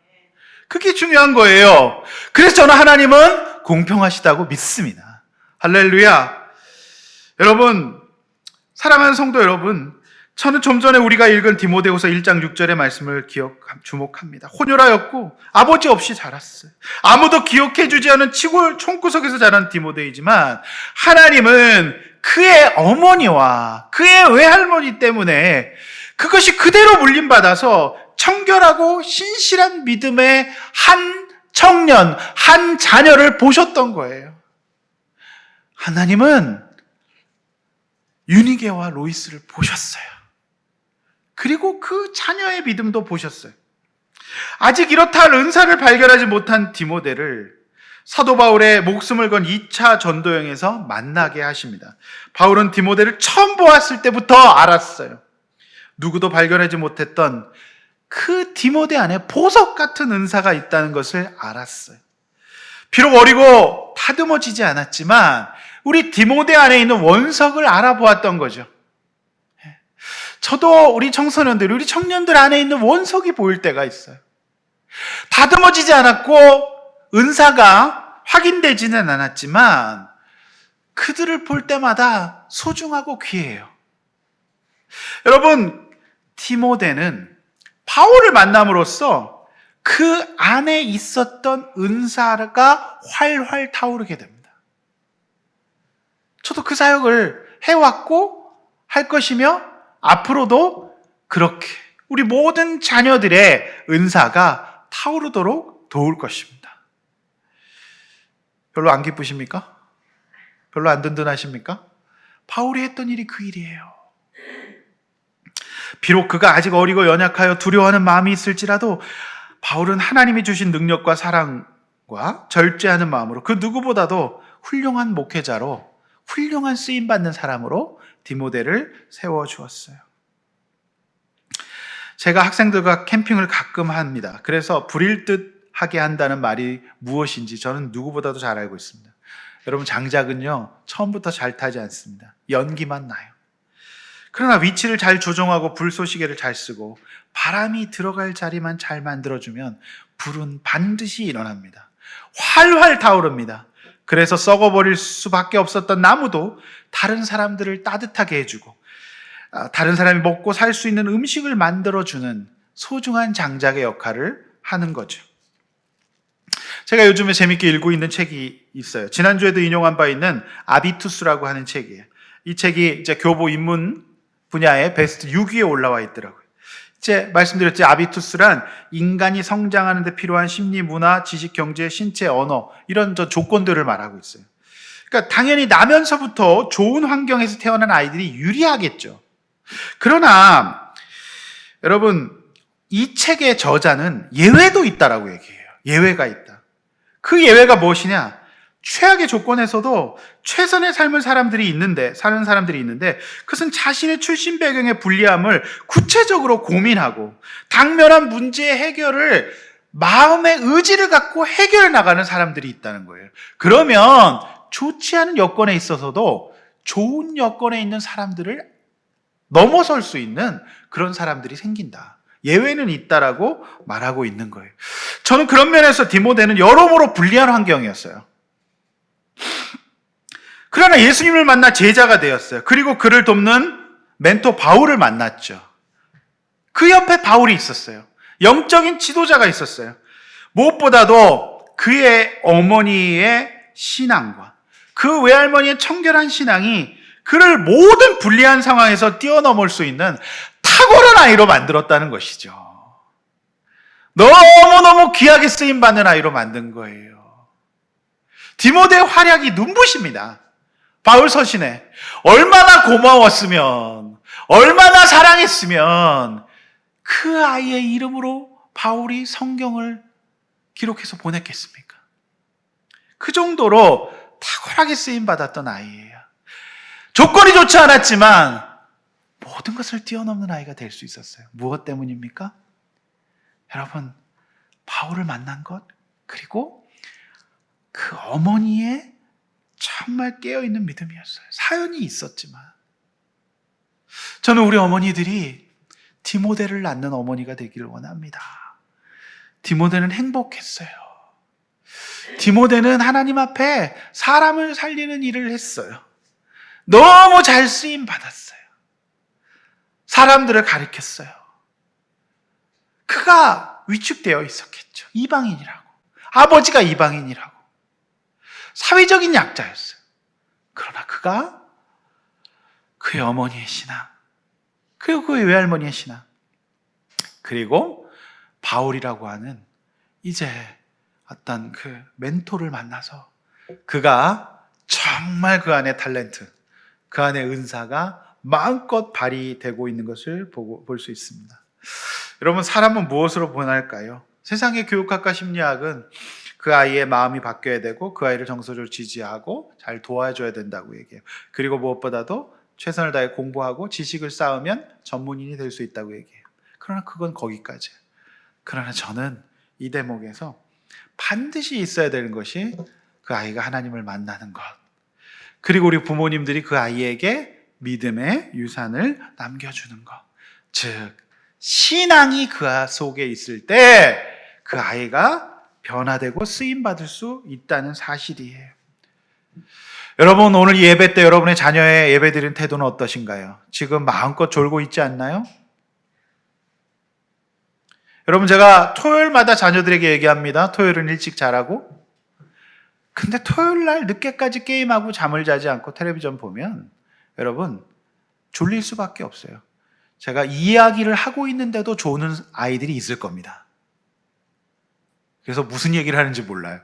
그게 중요한 거예요. 그래서 저는 하나님은 공평하시다고 믿습니다. 할렐루야. 여러분, 사랑하는 성도 여러분, 저는 좀 전에 우리가 읽은 디모데후서 1장 6절의 말씀을 주목합니다. 혼혈하였고 아버지 없이 자랐어요. 아무도 기억해주지 않은 시골 총구석에서 자란 디모데이지만 하나님은 그의 어머니와 그의 외할머니 때문에 그것이 그대로 물림받아서 청결하고 신실한 믿음의 한 청년, 한 자녀를 보셨던 거예요. 하나님은 유니게와 로이스를 보셨어요. 그리고 그 자녀의 믿음도 보셨어요. 아직 이렇다 할 은사를 발견하지 못한 디모데를 사도 바울의 목숨을 건 2차 전도여행에서 만나게 하십니다. 바울은 디모데를 처음 보았을 때부터 알았어요. 누구도 발견하지 못했던 그 디모데 안에 보석 같은 은사가 있다는 것을 알았어요. 비록 어리고 다듬어지지 않았지만 우리 디모데 안에 있는 원석을 알아보았던 거죠. 저도 우리 청소년들, 우리 청년들 안에 있는 원석이 보일 때가 있어요. 다듬어지지 않았고 은사가 확인되지는 않았지만 그들을 볼 때마다 소중하고 귀해요. 여러분, 디모데는 바울을 만남으로써 그 안에 있었던 은사가 활활 타오르게 됩니다. 저도 그 사역을 해왔고 할 것이며 앞으로도 그렇게 우리 모든 자녀들의 은사가 타오르도록 도울 것입니다. 별로 안 기쁘십니까? 별로 안 든든하십니까? 바울이 했던 일이 그 일이에요. 비록 그가 아직 어리고 연약하여 두려워하는 마음이 있을지라도 바울은 하나님이 주신 능력과 사랑과 절제하는 마음으로 그 누구보다도 훌륭한 목회자로, 훌륭한 쓰임받는 사람으로 디모데를 세워주었어요. 제가 학생들과 캠핑을 가끔 합니다. 그래서 불일 듯 하게 한다는 말이 무엇인지 저는 누구보다도 잘 알고 있습니다. 여러분, 장작은요, 처음부터 잘 타지 않습니다. 연기만 나요. 그러나 위치를 잘 조정하고 불쏘시개를 잘 쓰고 바람이 들어갈 자리만 잘 만들어주면 불은 반드시 일어납니다. 활활 타오릅니다. 그래서 썩어버릴 수밖에 없었던 나무도 다른 사람들을 따뜻하게 해주고 다른 사람이 먹고 살 수 있는 음식을 만들어주는 소중한 장작의 역할을 하는 거죠. 제가 요즘에 재밌게 읽고 있는 책이 있어요. 지난주에도 인용한 바 있는 아비투스라고 하는 책이에요. 이 책이 이제 교보 인문 분야의 베스트 6위에 올라와 있더라고요. 이제 말씀드렸죠. 아비투스란 인간이 성장하는 데 필요한 심리, 문화, 지식, 경제, 신체, 언어 이런 조건들을 말하고 있어요. 그러니까 당연히 나면서부터 좋은 환경에서 태어난 아이들이 유리하겠죠. 그러나 여러분, 이 책의 저자는 예외도 있다라고 얘기해요. 예외가 있다. 그 예외가 무엇이냐? 최악의 조건에서도 최선의 삶을 사는 사람들이 있는데 그것은 자신의 출신 배경의 불리함을 구체적으로 고민하고 당면한 문제의 해결을 마음의 의지를 갖고 해결해 나가는 사람들이 있다는 거예요. 그러면 좋지 않은 여건에 있어서도 좋은 여건에 있는 사람들을 넘어설 수 있는 그런 사람들이 생긴다. 예외는 있다라고 말하고 있는 거예요. 저는 그런 면에서 디모데는 여러모로 불리한 환경이었어요. 그러나 예수님을 만나 제자가 되었어요. 그리고 그를 돕는 멘토 바울을 만났죠. 그 옆에 바울이 있었어요. 영적인 지도자가 있었어요. 무엇보다도 그의 어머니의 신앙과 그 외할머니의 청결한 신앙이 그를 모든 불리한 상황에서 뛰어넘을 수 있는 탁월한 아이로 만들었다는 것이죠. 너무너무 귀하게 쓰임받는 아이로 만든 거예요. 디모데의 활약이 눈부십니다. 바울 서신에 얼마나 고마웠으면, 얼마나 사랑했으면 그 아이의 이름으로 바울이 성경을 기록해서 보냈겠습니까? 그 정도로 탁월하게 쓰임받았던 아이예요. 조건이 좋지 않았지만 모든 것을 뛰어넘는 아이가 될 수 있었어요. 무엇 때문입니까? 여러분, 바울을 만난 것, 그리고 그 어머니의 정말 깨어있는 믿음이었어요. 사연이 있었지만. 저는 우리 어머니들이 디모데를 낳는 어머니가 되기를 원합니다. 디모데는 행복했어요. 디모데는 하나님 앞에 사람을 살리는 일을 했어요. 너무 잘 쓰임 받았어요. 사람들을 가르쳤어요. 그가 위축되어 있었겠죠. 이방인이라고. 아버지가 이방인이라고. 사회적인 약자였어요. 그러나 그가 그의 어머니의 신앙, 그리고 그의 외할머니의 신앙, 그리고 바울이라고 하는 이제 어떤 그 멘토를 만나서 그가 정말 그 안에 탤런트, 그 안에 은사가 마음껏 발휘되고 있는 것을 볼 수 있습니다. 여러분, 사람은 무엇으로 변할까요? 세상의 교육학과 심리학은 그 아이의 마음이 바뀌어야 되고 그 아이를 정서적으로 지지하고 잘 도와줘야 된다고 얘기해요. 그리고 무엇보다도 최선을 다해 공부하고 지식을 쌓으면 전문인이 될 수 있다고 얘기해요. 그러나 그건 거기까지예요. 그러나 저는 이 대목에서 반드시 있어야 되는 것이 그 아이가 하나님을 만나는 것, 그리고 우리 부모님들이 그 아이에게 믿음의 유산을 남겨주는 것, 즉 신앙이 그 속에 있을 때 그 아이가 변화되고 쓰임받을 수 있다는 사실이에요. 여러분, 오늘 예배 때 여러분의 자녀의 예배드리는 태도는 어떠신가요? 지금 마음껏 졸고 있지 않나요? 여러분, 제가 토요일마다 자녀들에게 얘기합니다. 토요일은 일찍 자라고. 근데 토요일 날 늦게까지 게임하고 잠을 자지 않고 텔레비전 보면 여러분 졸릴 수밖에 없어요. 제가 이야기를 하고 있는데도 조는 아이들이 있을 겁니다. 그래서 무슨 얘기를 하는지 몰라요.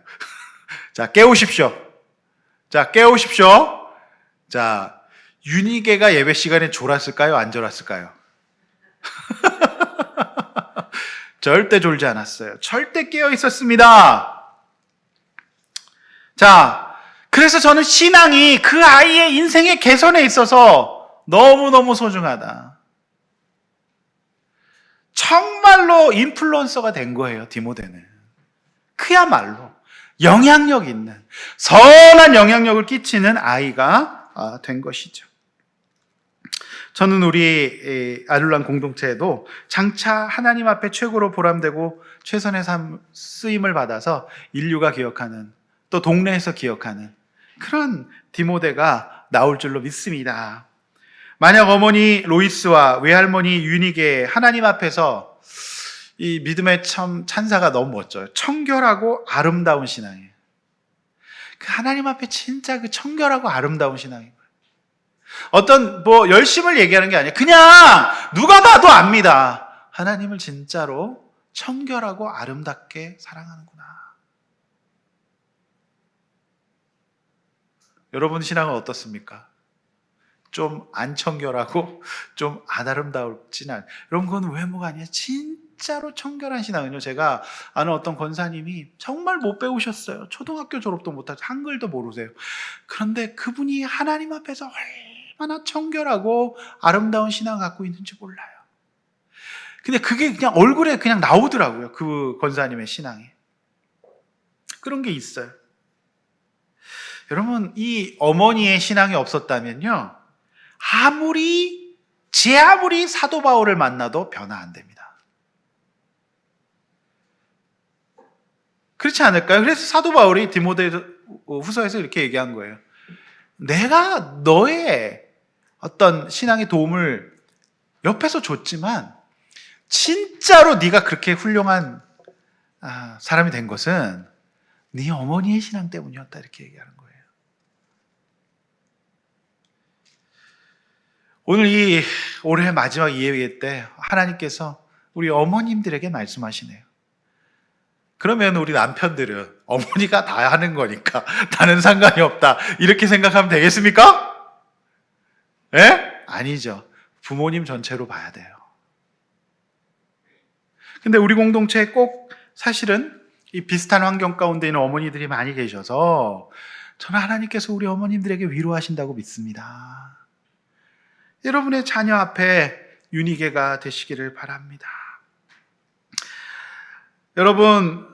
자, 깨우십시오. 자, 깨우십시오. 자, 윤희계가 예배 시간에 졸았을까요? 안 졸았을까요? 절대 졸지 않았어요. 절대 깨어 있었습니다. 자, 그래서 저는 신앙이 그 아이의 인생의 개선에 있어서 너무너무 소중하다. 정말로 인플루언서가 된 거예요, 디모데는. 그야말로 영향력 있는, 선한 영향력을 끼치는 아이가 된 것이죠. 저는 우리 아룰란 공동체에도 장차 하나님 앞에 최고로 보람되고 최선의 쓰임을 받아서 인류가 기억하는, 또 동네에서 기억하는 그런 디모데가 나올 줄로 믿습니다. 만약 어머니 로이스와 외할머니 유닉의 하나님 앞에서 이 믿음의 찬사가 너무 멋져요. 청결하고 아름다운 신앙이에요. 그 하나님 앞에 진짜 그 청결하고 아름다운 신앙인 거예요. 어떤 열심을 얘기하는 게 아니에요. 그냥 누가 봐도 압니다. 하나님을 진짜로 청결하고 아름답게 사랑하는구나. 여러분 신앙은 어떻습니까? 좀 안 청결하고 좀 안 아름다울진 않아요. 여러분, 그건 외모가 아니에요. 진짜로 청결한 신앙은요, 제가 아는 어떤 권사님이 정말 못 배우셨어요. 초등학교 졸업도 못하고 한글도 모르세요. 그런데 그분이 하나님 앞에서 얼마나 청결하고 아름다운 신앙을 갖고 있는지 몰라요. 근데 그게 그냥 얼굴에 그냥 나오더라고요. 그 권사님의 신앙이. 그런 게 있어요. 여러분, 이 어머니의 신앙이 없었다면요, 아무리 사도 바울을 만나도 변화 안 됩니다. 그렇지 않을까요? 그래서 사도 바울이 디모데 후서에서 이렇게 얘기한 거예요. 내가 너의 어떤 신앙의 도움을 옆에서 줬지만 진짜로 네가 그렇게 훌륭한 사람이 된 것은 네 어머니의 신앙 때문이었다, 이렇게 얘기하는 거예요. 오늘 이 올해 마지막 예배 때 하나님께서 우리 어머님들에게 말씀하시네요. 그러면 우리 남편들은 어머니가 다 하는 거니까 나는 상관이 없다, 이렇게 생각하면 되겠습니까? 예? 아니죠. 부모님 전체로 봐야 돼요. 근데 우리 공동체에 꼭 사실은 이 비슷한 환경 가운데 있는 어머니들이 많이 계셔서 저는 하나님께서 우리 어머님들에게 위로하신다고 믿습니다. 여러분의 자녀 앞에 윤희계가 되시기를 바랍니다. 여러분,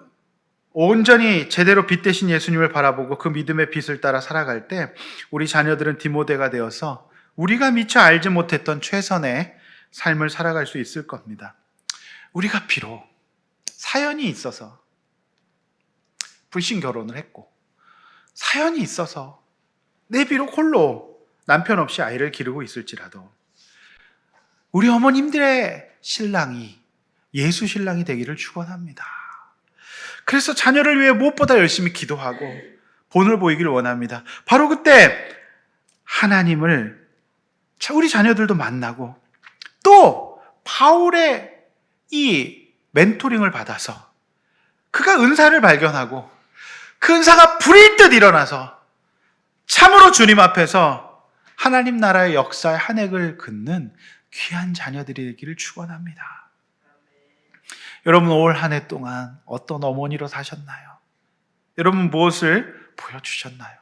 온전히 제대로 빛 대신 예수님을 바라보고 그 믿음의 빛을 따라 살아갈 때 우리 자녀들은 디모데가 되어서 우리가 미처 알지 못했던 최선의 삶을 살아갈 수 있을 겁니다. 우리가 비록 사연이 있어서 불신 결혼을 했고 사연이 있어서 내 비록 홀로 남편 없이 아이를 기르고 있을지라도 우리 어머님들의 신랑이 예수 신랑이 되기를 축원합니다. 그래서 자녀를 위해 무엇보다 열심히 기도하고 본을 보이기를 원합니다. 바로 그때 하나님을 우리 자녀들도 만나고 또 바울의 이 멘토링을 받아서 그가 은사를 발견하고 그 은사가 불일 듯 일어나서 참으로 주님 앞에서 하나님 나라의 역사의 한 획을 긋는 귀한 자녀들이 되기를 축원합니다. 여러분, 올 한 해 동안 어떤 어머니로 사셨나요? 여러분, 무엇을 보여주셨나요?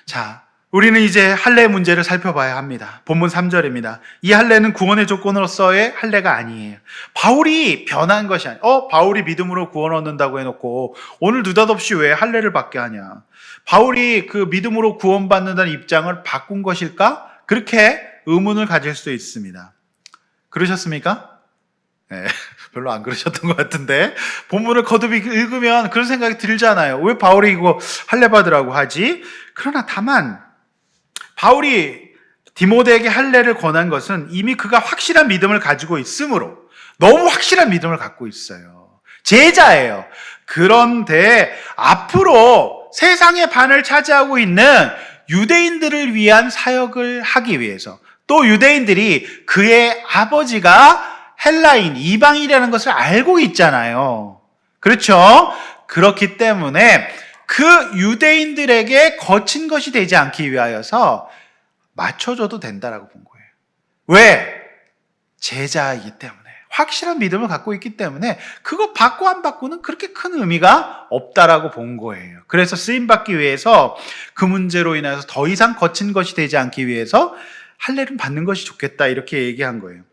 자, 우리는 이제 할례의 문제를 살펴봐야 합니다. 본문 3절입니다. 이 할례는 구원의 조건으로서의 할례가 아니에요. 바울이 변한 것이 아니에요. 바울이 믿음으로 구원 얻는다고 해놓고 오늘 느닷없이 왜 할례를 받게 하냐? 바울이 그 믿음으로 구원받는다는 입장을 바꾼 것일까? 그렇게 의문을 가질 수 있습니다. 그러셨습니까? 네, 별로 안 그러셨던 것 같은데 본문을 거듭 읽으면 그런 생각이 들잖아요. 왜 바울이 이거 할례 받으라고 하지? 그러나 다만 바울이 디모데에게 할례를 권한 것은 이미 그가 확실한 믿음을 가지고 있으므로, 너무 확실한 믿음을 갖고 있어요. 제자예요. 그런데 앞으로 세상의 반을 차지하고 있는 유대인들을 위한 사역을 하기 위해서, 또 유대인들이 그의 아버지가 헬라인, 이방인이라는 것을 알고 있잖아요. 그렇죠? 그렇기 때문에 그 유대인들에게 거친 것이 되지 않기 위하여서 맞춰줘도 된다라고 본 거예요. 왜? 제자이기 때문에, 확실한 믿음을 갖고 있기 때문에 그거 받고 안 받고는 그렇게 큰 의미가 없다라고 본 거예요. 그래서 쓰임받기 위해서 그 문제로 인해서 더 이상 거친 것이 되지 않기 위해서 할례를 받는 것이 좋겠다, 이렇게 얘기한 거예요.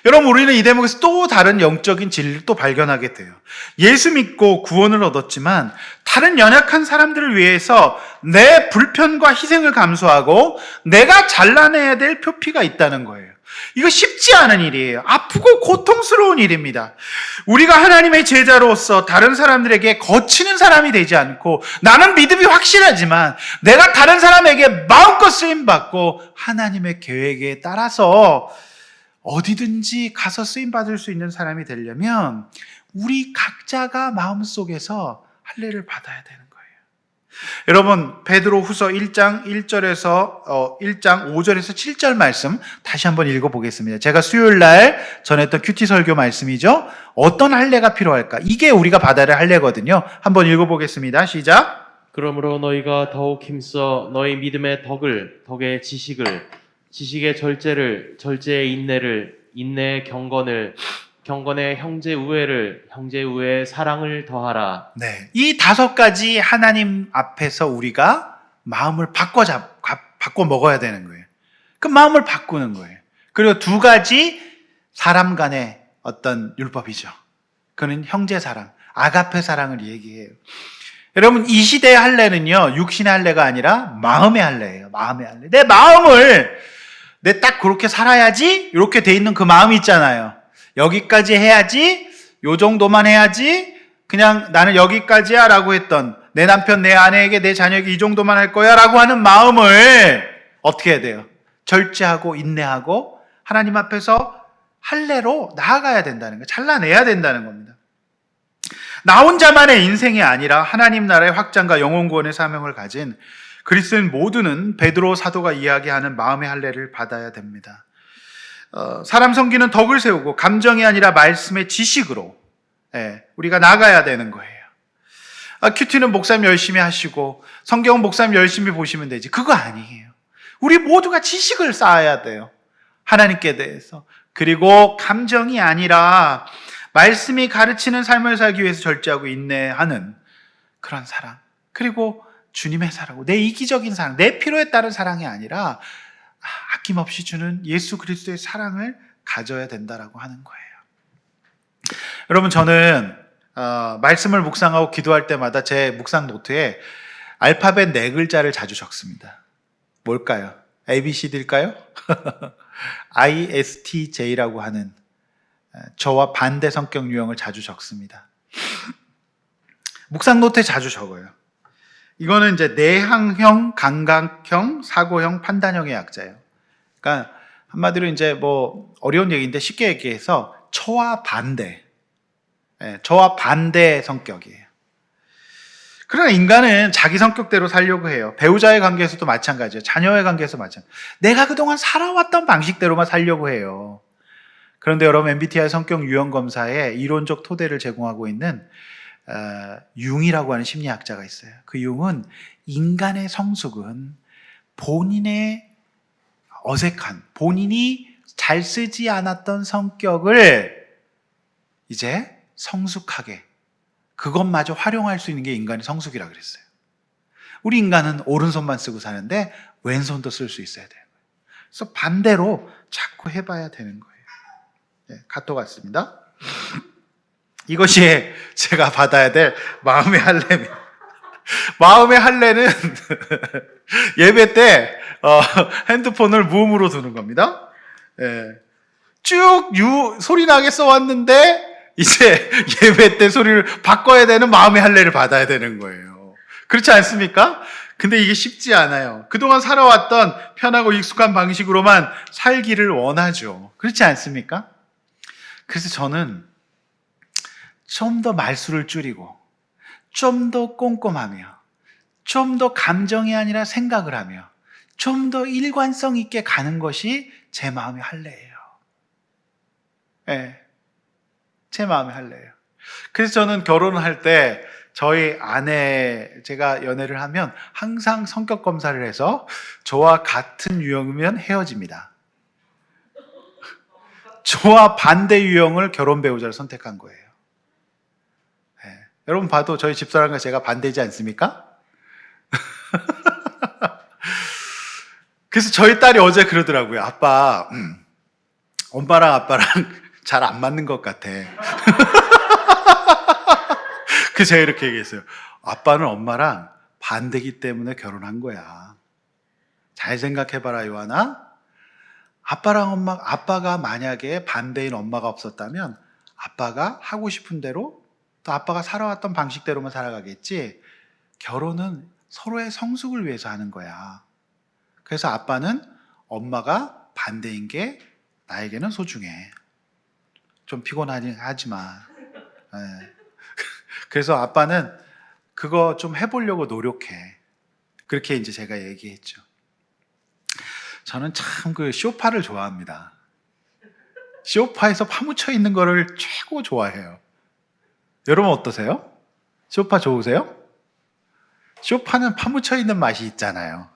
여러분, 우리는 이 대목에서 또 다른 영적인 진리를 또 발견하게 돼요. 예수 믿고 구원을 얻었지만 다른 연약한 사람들을 위해서 내 불편과 희생을 감수하고 내가 잘라내야 될 표피가 있다는 거예요. 이거 쉽지 않은 일이에요. 아프고 고통스러운 일입니다. 우리가 하나님의 제자로서 다른 사람들에게 거치는 사람이 되지 않고, 나는 믿음이 확실하지만 내가 다른 사람에게 마음껏 쓰임받고 하나님의 계획에 따라서 어디든지 가서 쓰임받을 수 있는 사람이 되려면 우리 각자가 마음속에서 할례를 받아야 되는 거예요. 여러분, 베드로 후서 1장 1절에서 1장 5절에서 7절 말씀 다시 한번 읽어보겠습니다. 제가 수요일 날 전했던 큐티 설교 말씀이죠. 어떤 할례가 필요할까? 이게 우리가 받아야 할 할례거든요. 한번 읽어보겠습니다. 시작. 그러므로 너희가 더욱 힘써 너희 믿음의 덕의 지식의 절제를, 절제의 인내를, 인내의 경건의 형제 우애를, 형제 우애의 사랑을 더하라. 네, 이 5가지 하나님 앞에서 우리가 마음을 바꿔 먹어야 되는 거예요. 그 마음을 바꾸는 거예요. 그리고 2가지 사람 간의 어떤 율법이죠. 그는 형제 사랑, 아가페 사랑을 얘기해요. 여러분, 이 시대의 할례는요, 육신의 할례가 아니라 마음의 할례예요. 마음의 할례. 내 마음을 내 딱 그렇게 살아야지, 이렇게 돼 있는 그 마음이 있잖아요. 여기까지 해야지, 요 정도만 해야지, 그냥 나는 여기까지야 라고 했던 내 남편, 내 아내에게, 내 자녀에게 이 정도만 할 거야 라고 하는 마음을 어떻게 해야 돼요? 절제하고 인내하고 하나님 앞에서 할례로 나아가야 된다는 거예요. 잘라내야 된다는 겁니다. 나 혼자만의 인생이 아니라 하나님 나라의 확장과 영혼 구원의 사명을 가진 그리스도인 모두는 베드로 사도가 이야기하는 마음의 할례를 받아야 됩니다. 사람 섬기는 덕을 세우고 감정이 아니라 말씀의 지식으로 우리가 나가야 되는 거예요. 큐티는 목사님 열심히 하시고 성경 목사님 열심히 보시면 되지. 그거 아니에요. 우리 모두가 지식을 쌓아야 돼요. 하나님께 대해서. 그리고 감정이 아니라 말씀이 가르치는 삶을 살기 위해서 절제하고 인내하는 그런 사랑. 그리고 주님의 사랑, 내 이기적인 사랑, 내 필요에 따른 사랑이 아니라 아낌없이 주는 예수 그리스도의 사랑을 가져야 된다라고 하는 거예요. 여러분, 저는 말씀을 묵상하고 기도할 때마다 제 묵상 노트에 알파벳 4글자를 자주 적습니다. 뭘까요? ABCD일까요? ISTJ라고 하는 저와 반대 성격 유형을 자주 적습니다. 묵상 노트에 자주 적어요. 이거는 이제 내향형, 감각형, 사고형, 판단형의 약자예요. 그러니까 한마디로 이제 뭐 어려운 얘기인데 쉽게 얘기해서 저와 반대 성격이에요. 그러나 인간은 자기 성격대로 살려고 해요. 배우자의 관계에서도 마찬가지예요. 자녀의 관계에서 마찬가지예요. 내가 그동안 살아왔던 방식대로만 살려고 해요. 그런데 여러분, MBTI 성격 유형 검사에 이론적 토대를 제공하고 있는 융이라고 하는 심리학자가 있어요. 그 융은 인간의 성숙은 본인의 어색한, 본인이 잘 쓰지 않았던 성격을 이제 성숙하게, 그것마저 활용할 수 있는 게 인간의 성숙이라 그랬어요. 우리 인간은 오른손만 쓰고 사는데 왼손도 쓸 수 있어야 돼요. 그래서 반대로 자꾸 해봐야 되는 거예요. 카톡 왔습니다. 이것이 제가 받아야 될 마음의 할례입니다. 마음의 할례는 예배 때 핸드폰을 무음으로 두는 겁니다. 쭉 소리 나게 써왔는데 이제 예배 때 소리를 바꿔야 되는 마음의 할례를 받아야 되는 거예요. 그렇지 않습니까? 근데 이게 쉽지 않아요. 그동안 살아왔던 편하고 익숙한 방식으로만 살기를 원하죠. 그렇지 않습니까? 그래서 저는 좀 더 말수를 줄이고 좀 더 꼼꼼하며 좀 더 감정이 아니라 생각을 하며 좀 더 일관성 있게 가는 것이 제 마음의 할례예요. 제 마음의 할례예요. 그래서 저는 결혼을 때 저희 아내, 제가 연애를 하면 항상 성격 검사를 해서 저와 같은 유형이면 헤어집니다. 저와 반대 유형을 결혼 배우자로 선택한 거예요. 여러분 봐도 저희 집사람과 제가 반대지 않습니까? 그래서 저희 딸이 어제 그러더라고요. 아빠, 엄마랑 아빠랑 잘 안 맞는 것 같아. 그래서 제가 이렇게 얘기했어요. 아빠는 엄마랑 반대기 때문에 결혼한 거야. 잘 생각해봐라, 요한아. 아빠가 만약에 반대인 엄마가 없었다면 아빠가 하고 싶은 대로 또 아빠가 살아왔던 방식대로만 살아가겠지. 결혼은 서로의 성숙을 위해서 하는 거야. 그래서 아빠는 엄마가 반대인 게 나에게는 소중해. 좀 피곤하지만. 그래서 아빠는 그거 좀 해보려고 노력해. 그렇게 이제 제가 얘기했죠. 저는 참 그 쇼파를 좋아합니다. 쇼파에서 파묻혀 있는 거를 최고 좋아해요. 여러분 어떠세요? 쇼파 좋으세요? 쇼파는 파묻혀 있는 맛이 있잖아요.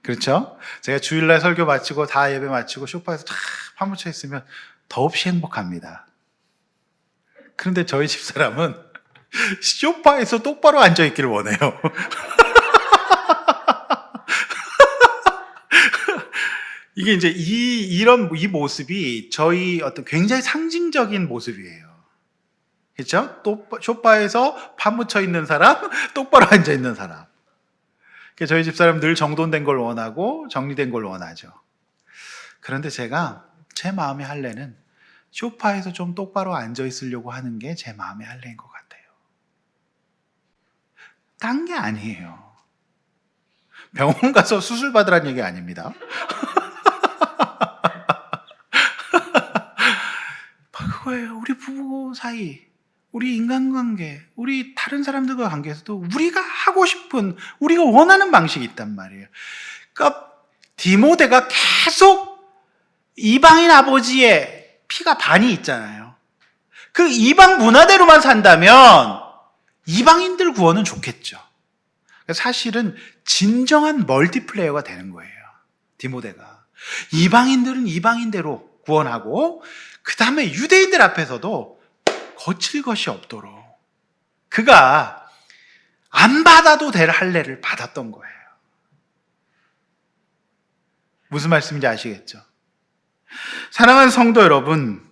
그렇죠? 제가 주일날 설교 마치고 다 예배 마치고 쇼파에서 다 파묻혀 있으면 더없이 행복합니다. 그런데 저희 집사람은 쇼파에서 똑바로 앉아 있기를 원해요. 이게 이제 이 모습이 저희 어떤 굉장히 상징적인 모습이에요. 그렇죠? 쇼파에서 파묻혀 있는 사람, 똑바로 앉아 있는 사람. 저희 집사람 늘 정돈된 걸 원하고 정리된 걸 원하죠. 그런데 제가 제 마음의 할례는 쇼파에서 좀 똑바로 앉아 있으려고 하는 게 제 마음의 할례인 것 같아요. 딴 게 아니에요. 병원 가서 수술 받으라는 얘기 아닙니다. 그거예요. 우리 부부 사이, 우리 인간관계, 우리 다른 사람들과 관계에서도 우리가 하고 싶은, 우리가 원하는 방식이 있단 말이에요. 그러니까 디모데가 계속 이방인 아버지의 피가 반이 있잖아요. 그 이방 문화대로만 산다면 이방인들 구원은 좋겠죠. 사실은 진정한 멀티플레이어가 되는 거예요. 디모데가. 이방인들은 이방인대로 구원하고 그 다음에 유대인들 앞에서도 거칠 것이 없도록 그가 안 받아도 될 할례를 받았던 거예요. 무슨 말씀인지 아시겠죠? 사랑하는 성도 여러분,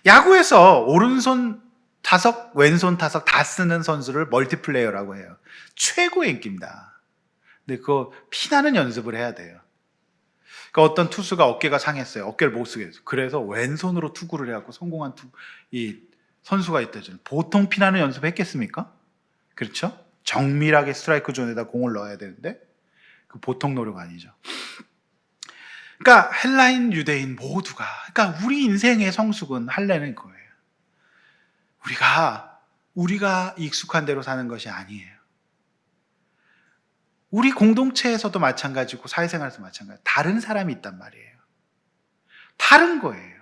야구에서 오른손 타석, 왼손 타석 다 쓰는 선수를 멀티플레이어라고 해요. 최고의 인기입니다. 근데 그거 피나는 연습을 해야 돼요. 그러니까 어떤 투수가 어깨가 상했어요. 어깨를 못 쓰게 해서. 그래서 왼손으로 투구를 해갖고 성공한 이 선수가 있다죠. 보통 피나는 연습 했겠습니까? 그렇죠? 정밀하게 스트라이크 존에다 공을 넣어야 되는데 그 보통 노력 아니죠. 그러니까 헬라인, 유대인 모두가, 그러니까 우리 인생의 성숙은 할례는 거예요. 우리가 익숙한 대로 사는 것이 아니에요. 우리 공동체에서도 마찬가지고 사회생활에서 마찬가지. 다른 사람이 있단 말이에요. 다른 거예요.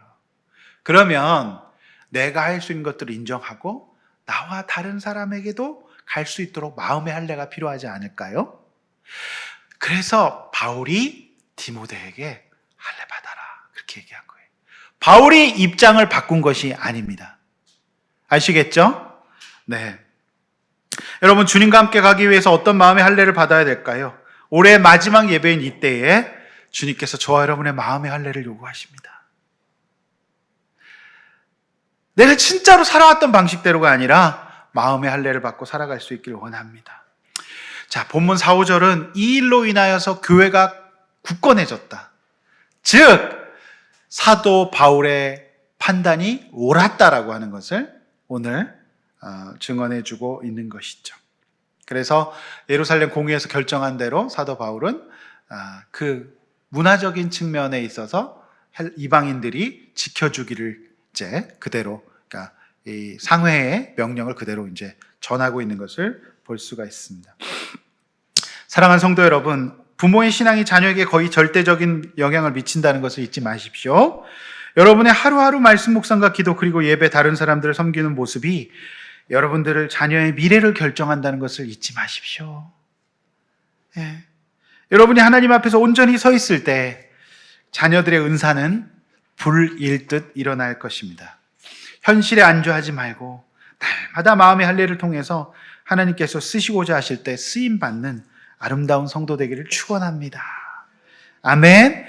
그러면 내가 할 수 있는 것들을 인정하고 나와 다른 사람에게도 갈 수 있도록 마음의 할례가 필요하지 않을까요? 그래서 바울이 디모데에게 할례 받아라 그렇게 얘기한 거예요. 바울이 입장을 바꾼 것이 아닙니다. 아시겠죠? 네. 여러분, 주님과 함께 가기 위해서 어떤 마음의 할례를 받아야 될까요? 올해 마지막 예배인 이때에 주님께서 저와 여러분의 마음의 할례를 요구하십니다. 내가 진짜로 살아왔던 방식대로가 아니라 마음의 할례를 받고 살아갈 수 있기를 원합니다. 자, 본문 4, 5절은 이 일로 인하여서 교회가 굳건해졌다. 즉, 사도 바울의 판단이 옳았다라고 하는 것을 오늘 증언해주고 있는 것이죠. 그래서 예루살렘 공의에서 결정한 대로 사도 바울은 그 문화적인 측면에 있어서 이방인들이 지켜주기를 이제 그대로, 그러니까 이 상회의 명령을 그대로 이제 전하고 있는 것을 볼 수가 있습니다. 사랑하는 성도 여러분, 부모의 신앙이 자녀에게 거의 절대적인 영향을 미친다는 것을 잊지 마십시오. 여러분의 하루하루 말씀 묵상과 기도 그리고 예배, 다른 사람들을 섬기는 모습이 여러분들을 자녀의 미래를 결정한다는 것을 잊지 마십시오. 예. 여러분이 하나님 앞에서 온전히 서 있을 때 자녀들의 은사는 불일 듯 일어날 것입니다. 현실에 안주하지 말고 날마다 마음의 할례를 통해서 하나님께서 쓰시고자 하실 때 쓰임받는 아름다운 성도 되기를 축원합니다. 아멘.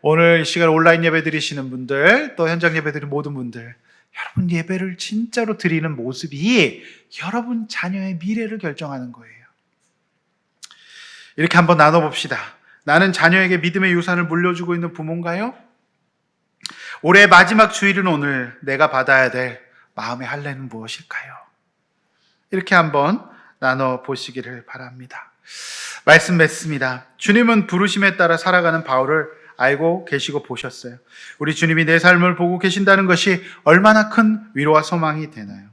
오늘 이 시간 온라인 예배 드리시는 분들, 또 현장 예배 드리는 모든 분들, 여러분 예배를 진짜로 드리는 모습이 여러분 자녀의 미래를 결정하는 거예요. 이렇게 한번 나눠봅시다. 나는 자녀에게 믿음의 유산을 물려주고 있는 부모인가요? 올해 마지막 주일은 오늘 내가 받아야 될 마음의 할례는 무엇일까요? 이렇게 한번 나눠보시기를 바랍니다. 말씀 맺습니다. 주님은 부르심에 따라 살아가는 바울을 알고 계시고 보셨어요. 우리 주님이 내 삶을 보고 계신다는 것이 얼마나 큰 위로와 소망이 되나요?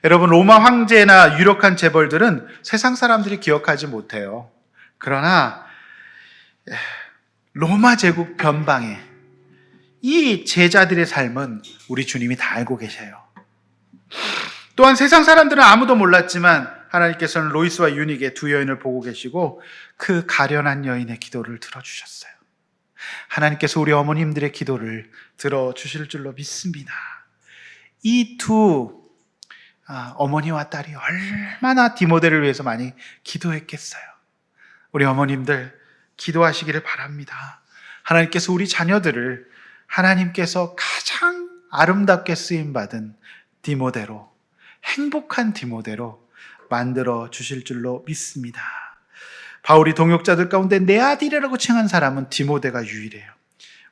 여러분, 로마 황제나 유력한 재벌들은 세상 사람들이 기억하지 못해요. 그러나 로마 제국 변방에 이 제자들의 삶은 우리 주님이 다 알고 계셔요. 또한 세상 사람들은 아무도 몰랐지만 하나님께서는 로이스와 유닉의 두 여인을 보고 계시고 그 가련한 여인의 기도를 들어주셨어요. 하나님께서 우리 어머님들의 기도를 들어주실 줄로 믿습니다. 이 두 어머니와 딸이 얼마나 디모데를 위해서 많이 기도했겠어요. 우리 어머님들 기도하시기를 바랍니다. 하나님께서 우리 자녀들을 하나님께서 가장 아름답게 쓰임받은 디모데로, 행복한 디모데로 만들어 주실 줄로 믿습니다. 바울이 동역자들 가운데 내 아들이라고 칭한 사람은 디모데가 유일해요.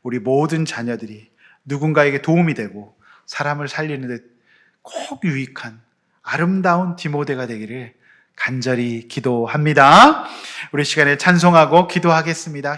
우리 모든 자녀들이 누군가에게 도움이 되고 사람을 살리는 데 꼭 유익한 아름다운 디모데가 되기를 간절히 기도합니다. 우리 시간에 찬송하고 기도하겠습니다.